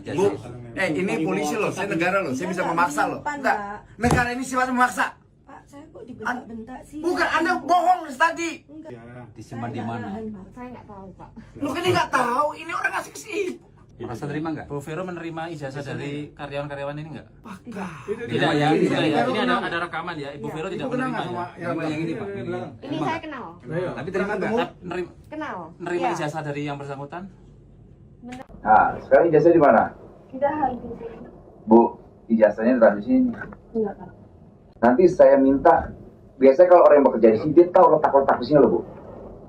Bu, ini polisi loh, saya negara loh, saya bisa memaksa loh. Enggak, negara ini sifatnya memaksa. Pak, saya kok dibentak-bentak sih? Bukan, Anda bohong tadi. Disimpan di mana? Saya nggak tahu, Pak. Lu kan nggak tahu, ini orang ngasih ke sini. Merasa terima nggak? Bu Vero menerima ijazah dari karyawan-karyawan ini nggak? Apakah? Tidak ya, tidak ya. Ini ada rekaman ya. Ibu Vero tidak menerima ya. Yang ini Pak. Ini saya kenal. Tapi terima nggak? Kenal. Menerima Iya. ijazah dari yang bersangkutan? Nah, sekarang ijazah di mana? Tidak harus di sini. Bu, ijazahnya ditaruh di sini. Enggak, Pak. Nanti saya minta, biasanya kalau orang yang bekerja di sini, dia tahu letak-letak di sini loh, Bu.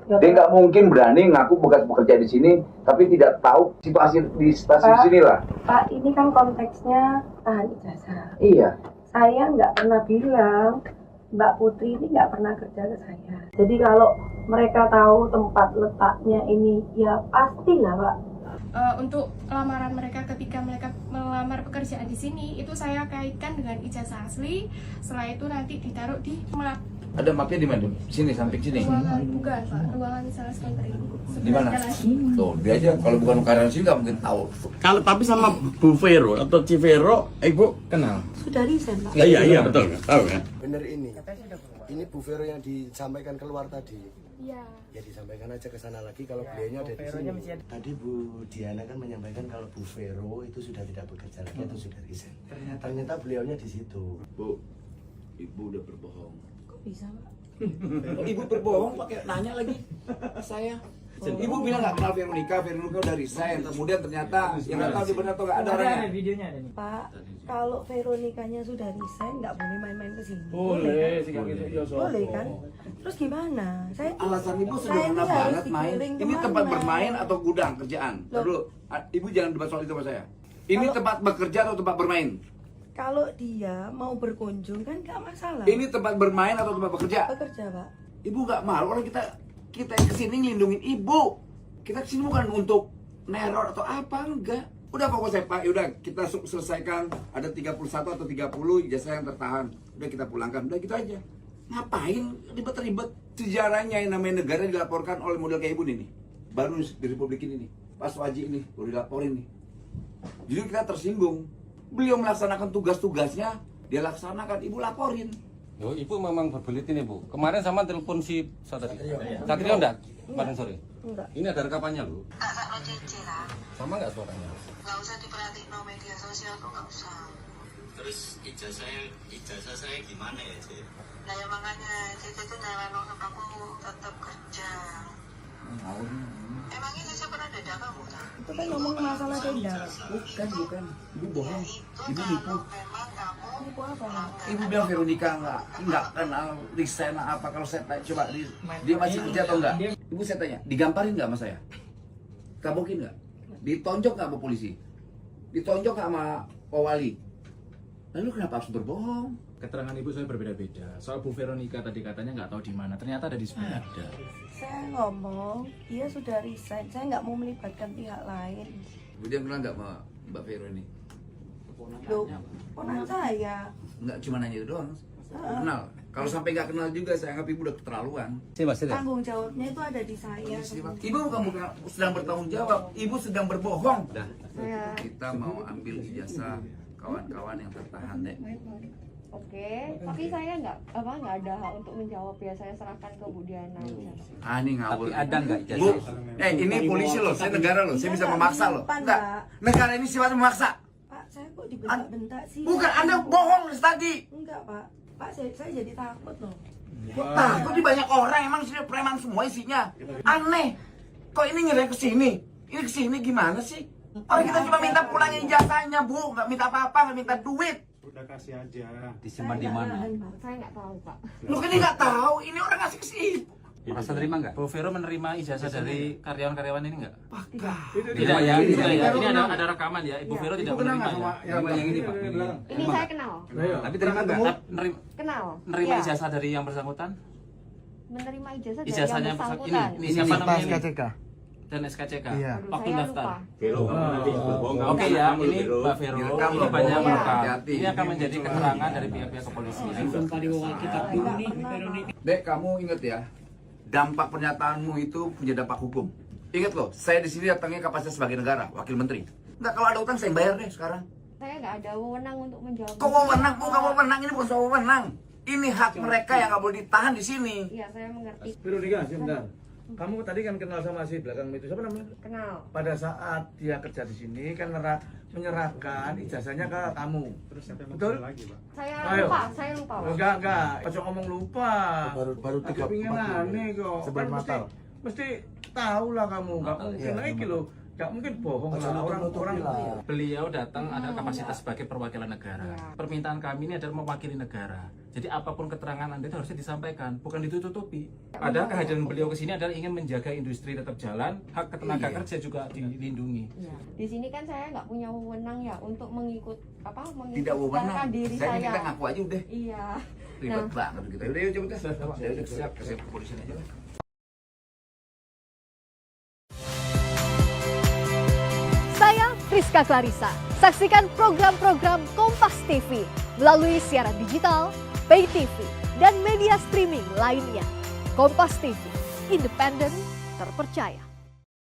Ya, Dia Pak. nggak mungkin berani ngaku bekas bekerja di sini, tapi tidak tahu situasi di stasiun Pak. sini lah. Pak, ini kan konteksnya tahan ijazah. Iya. Saya nggak pernah bilang Mbak Putri ini nggak pernah kerja ke saya. Jadi kalau mereka tahu tempat letaknya ini, ya pastilah, Pak. Untuk lamaran mereka ketika mereka melamar pekerjaan di sini itu saya kaitkan dengan ijazah asli. Setelah itu nanti ditaruh di map Ada mapnya di mana? Sini, samping sini. ruangan, bukan Pak, ruangan sales catering. Di mana? Tuh, dia aja kalau bukan karyawan sini nggak mungkin tahu. Kalau tapi sama Bu Vero atau Civero, Ibu kenal? Sudah resign, Pak. Iya betul, tahu kan? Bener ini. Ini Bu Vero yang disampaikan keluar tadi. Iya. Ya disampaikan aja ke sana lagi kalau beliaunya ada di sini. Tadi Bu Diana kan menyampaikan kalau Bu Vero itu sudah tidak bekerja lagi atau sudah resign. Ternyata beliaunya di situ. Bu, ibu udah berbohong. Kok bisa, Pak? Ibu berbohong pakai nanya lagi saya. Ibu bilang nggak kenal Veronica udah resign. Kemudian ternyata yang nggak tahu dia benar atau nggak ada orangnya. Pak, kalau Veronikanya sudah resign, nggak boleh main-main ke sini. Boleh, Boleh kan? Terus gimana? Saya Alasan ibu saya sederhana ini harus banget main. dikirim Ini kemana? tempat bermain atau gudang kerjaan? Loh. Dulu, ibu jangan debat soal itu sama saya. Ini Kalau- tempat bekerja atau tempat bermain? Kalau dia mau berkunjung kan nggak masalah. Ini tempat bermain atau tempat bekerja? Bekerja, Pak. Ibu nggak malu orang kita yang kesini ngelindungin ibu. Kita kesini bukan untuk neror atau apa, enggak. Udah pokoknya saya Pak, udah kita selesaikan ada 31 atau 30 ijazah yang tertahan. Udah kita pulangkan, udah gitu aja. Ngapain ribet-ribet? Sejarahnya yang namanya negara dilaporkan oleh model kayak ibu nih. Baru di Republik ini nih. Pak Swaji ini baru dilaporin nih. Jadi kita tersinggung. Beliau melaksanakan tugas-tugasnya, dia laksanakan, ibu laporin. Oh, Ibu memang berbelit ini Bu. Kemarin sama telepon si Satrio. Satrio enggak? Kemarin sore. Enggak. Ini ada rekamannya loh. Kakak lo cicilan, Sama nggak suaranya? nggak usah diperhatiin no media sosial tuh nggak usah. Terus ijazah saya gimana ya, Cik? Nah ya makanya Cici tuh nyalain untuk kamu tetap kerja. Emangnya Cici pernah dada kamu tak? Itu kan ngomong masalah tenda. Bukan. Ibu bohong. Itu kalau memang kamu Nipu apa? Ibu bilang Veronica nggak kenal resign apa. Kalau saya tanya, coba dia masih kerja atau enggak? Ibu saya tanya, digamparin nggak sama saya? Kabokin nggak? Ditonjok nggak sama polisi? Ditonjok nggak sama Pak Wali? Lalu kenapa harus berbohong? Keterangan ibu saya berbeda-beda. Soal Bu Veronica tadi katanya nggak tahu di mana. Ternyata ada di sebelah. Saya ngomong, dia sudah resign. Saya nggak mau melibatkan pihak lain. Ibu dia kenal nggak sama Mbak Vero ini? Loh, ponakan saya. Nggak cuma nanya itu doang. Kenal. Kalau sampai nggak kenal juga, saya anggap ibu udah keterlaluan. Tanggung jawabnya itu ada di saya. Ibu bukan sedang bertanggung jawab, ibu sedang berbohong. Saya Kita mau ambil ijazah kawan-kawan yang tertahan deh. oke, tapi saya nggak ada hak untuk menjawab ya. Saya serahkan ke Bu Diana. Ah, ini ngawur. Tapi ada nggak Bu, ijazah? ini polisi loh, saya negara loh, saya bisa Enggak, memaksa ini loh. depan, Enggak, Pak. negara ini sifatnya memaksa. Pak, saya kok dibentak-bentak sih? Bukan, Anda bohong tadi. Enggak, Pak. Pak, saya jadi takut loh. Kok takut di banyak orang, emang sini preman semua isinya. Aneh. Kok ini ngirim ke sini? Ini ke sini gimana sih? Orang kita cuma minta pulangin ijazahnya, Bu. Nggak minta apa-apa, nggak minta duit. Udah kasih aja. Disimpan di Saya nggak mana? nahan, Pak. Saya nggak tahu, Pak. Lu kan nggak tahu, ini orang ngasih ke sini. Merasa terima nggak? Bu Vero menerima ijazah dari karyawan-karyawan ini nggak? Apakah? Tidak ya, tidak ya. Ini ada rekaman ya. Ibu Vero tidak menerima ya. Yang ini Pak. Ini saya kenal. Tapi terima nggak? Kenal. Menerima Iya. ijazah dari yang bersangkutan? Menerima ijazah dari Ijazahnya yang ini, bersangkutan. ini siapa namanya? ini? SKCK. Dan SKCK. Iya. Aduh, Waktu saya daftar. lupa. Oke ya, ini Mbak Vero. Direkam Ini loh, banyak Bu. merekam. Hati-hati. Ini akan menjadi keterangan dari pihak-pihak kepolisian. Dek, kamu inget ya, dampak pernyataanmu itu punya dampak hukum. Ingat loh, saya di sini datangnya kapasitas sebagai negara, wakil menteri. Enggak, kalau ada utang saya bayar deh sekarang. Saya nggak ada wewenang untuk menjawab. Kok wewenang? Bukan wewenang, ini bukan soal wewenang. Ini hak mereka yang nggak boleh ditahan di sini. Iya, saya mengerti. Veronica, sebentar. Kamu tadi kan kenal sama si belakang itu, siapa namanya? Kenal. Pada saat dia kerja di sini kan menyerahkan ijazahnya ke kamu. Terus siapa yang betul? Lagi, Pak? Saya lupa. Pak. Enggak. Ojo ngomong lupa. Baru 3 Pingin aneh kok. Sebelum Kan Natal. mesti tahu lah kamu. Enggak mungkin lagi loh. Enggak mungkin bohong lah orang-orang. Beliau datang ada kapasitas sebagai perwakilan negara. Permintaan kami ini adalah mewakili negara. Jadi apapun keterangan Anda itu harusnya disampaikan, bukan ditutupi. Padahal kehadiran beliau ke sini adalah ingin menjaga industri tetap jalan, hak tenaga kerja juga dilindungi. Iya. Di sini kan saya nggak punya wewenang ya untuk Tidak wewenang. diri Saya saya. kita ngaku aja udah. Iya. Ribet banget gitu. Udah yuk cepet dah. Ya udah siap, kasih kepolisian aja lah. Saya Friska Clarissa. Saksikan program-program Kompas TV melalui siaran digital, pay TV, dan media streaming lainnya. Kompas TV, independen, terpercaya.